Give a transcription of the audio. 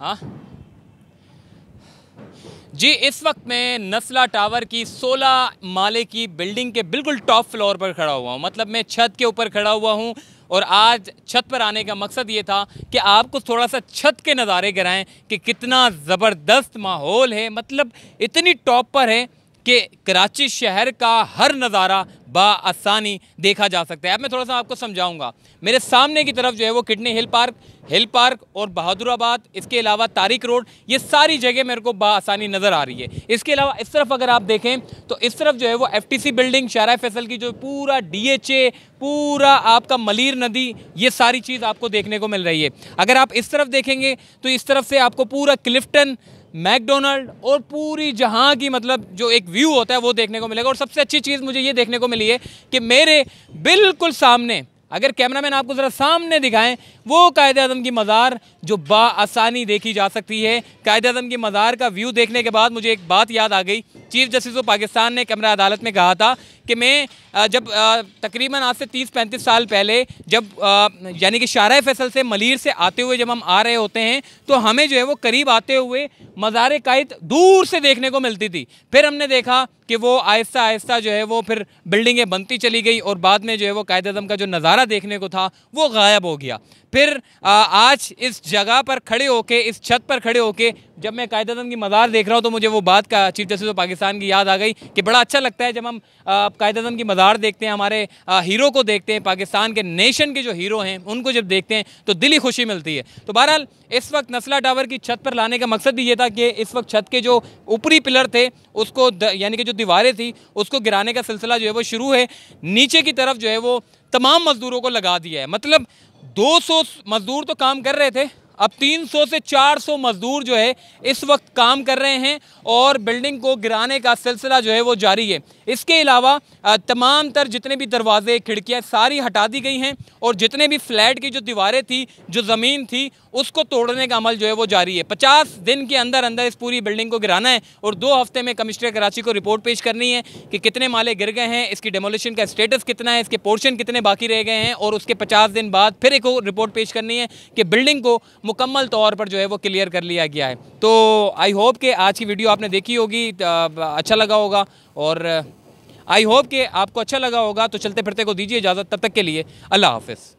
हाँ जी, इस वक्त मैं नस्ला टावर की 16 माले की बिल्डिंग के बिल्कुल टॉप फ्लोर पर खड़ा हुआ हूँ। मतलब मैं छत के ऊपर खड़ा हुआ हूँ और आज छत पर आने का मकसद ये था कि आपको थोड़ा सा छत के नज़ारे कराएं कि कितना ज़बरदस्त माहौल है। मतलब इतनी टॉप पर है कि कराची शहर का हर नज़ारा बाआसानी देखा जा सकता है। अब मैं थोड़ा सा आपको समझाऊंगा। मेरे सामने की तरफ जो है वो किडनी हिल पार्क और बहादुराबाद, इसके अलावा तारिक रोड, ये सारी जगह मेरे को बाआसानी नज़र आ रही है। इसके अलावा इस तरफ अगर आप देखें तो इस तरफ जो है वो FTC बिल्डिंग, शाहराह फैसल की जो पूरा DHA, पूरा आपका मलीर नदी, ये सारी चीज़ आपको देखने को मिल रही है। अगर आप इस तरफ देखेंगे तो इस तरफ से आपको पूरा क्लिफ्टन, मैकडोनल्ड और पूरी जहां की मतलब जो एक व्यू होता है वो देखने को मिलेगा। और सबसे अच्छी चीज़ मुझे ये देखने को मिली है कि मेरे बिल्कुल सामने, अगर कैमरामैन आपको ज़रा सामने दिखाएं, वो कायदे आज़म की मज़ार जो बाआसानी देखी जा सकती है। कायदे आज़म की मज़ार का व्यू देखने के बाद मुझे एक बात याद आ गई। चीफ जस्टिस ऑफ पाकिस्तान ने कैमरा अदालत में कहा था कि मैं जब तकरीबन आज से 30-35 साल पहले जब यानी कि शाहराह फैसल से मलीर से आते हुए जब हम आ रहे होते हैं तो हमें जो है वो करीब आते हुए मज़ार कायद दूर से देखने को मिलती थी। फिर हमने देखा कि वो आहिस्ता आहिस्ता जो है वो फिर बिल्डिंगें बनती चली गई और बाद में जो है वो कायदे आज़म का जो नज़ारा देखने को था वो गायब हो गया। फिर आज इस जगह पर खड़े होके, इस छत पर खड़े होके जब मैं कायदे आज़म की मज़ार देख रहा हूँ तो मुझे वो बात का चीफ जस्टिस ऑफ पाकिस्तान की याद आ गई कि बड़ा अच्छा लगता है जब हम कायदे आज़म की मज़ार देखते हैं, हमारे हीरो को देखते हैं, पाकिस्तान के नेशन के जो हीरो हैं उनको जब देखते हैं तो दिली खुशी मिलती है। तो बहरहाल इस वक्त नस्ला टावर की छत पर लाने का मकसद भी ये था कि इस वक्त छत के जो ऊपरी पिलर थे उसको यानी कि जो दीवारें थी उसको गिराने का सिलसिला जो है वो शुरू है। नीचे की तरफ जो है वो तमाम मज़दूरों को लगा दिया है। मतलब 200 मज़दूर तो काम कर रहे थे, अब 300 से 400 मज़दूर जो है इस वक्त काम कर रहे हैं और बिल्डिंग को गिराने का सिलसिला जो है वो जारी है। इसके अलावा तमाम तर जितने भी दरवाजे, खिड़कियां सारी हटा दी गई हैं और जितने भी फ्लैट की जो दीवारें थी, जो ज़मीन थी, उसको तोड़ने का अमल जो है वो जारी है। 50 दिन के अंदर अंदर इस पूरी बिल्डिंग को गिराना है और 2 हफ्ते में कमिश्नर कराची को रिपोर्ट पेश करनी है कि कितने माले गिर गए हैं, इसकी डेमोलिशन का स्टेटस कितना है, इसके पोर्शन कितने बाकी रह गए हैं और उसके 50 दिन बाद फिर एक रिपोर्ट पेश करनी है कि बिल्डिंग को मुकम्मल तौर पर जो है वो क्लियर कर लिया गया है। तो आई होप कि आज की वीडियो आपने देखी होगी, अच्छा लगा होगा और आई होप कि आपको अच्छा लगा होगा। तो चलते फिरते को दीजिए इजाज़त, तब तक के लिए अल्लाह हाफ़िज़।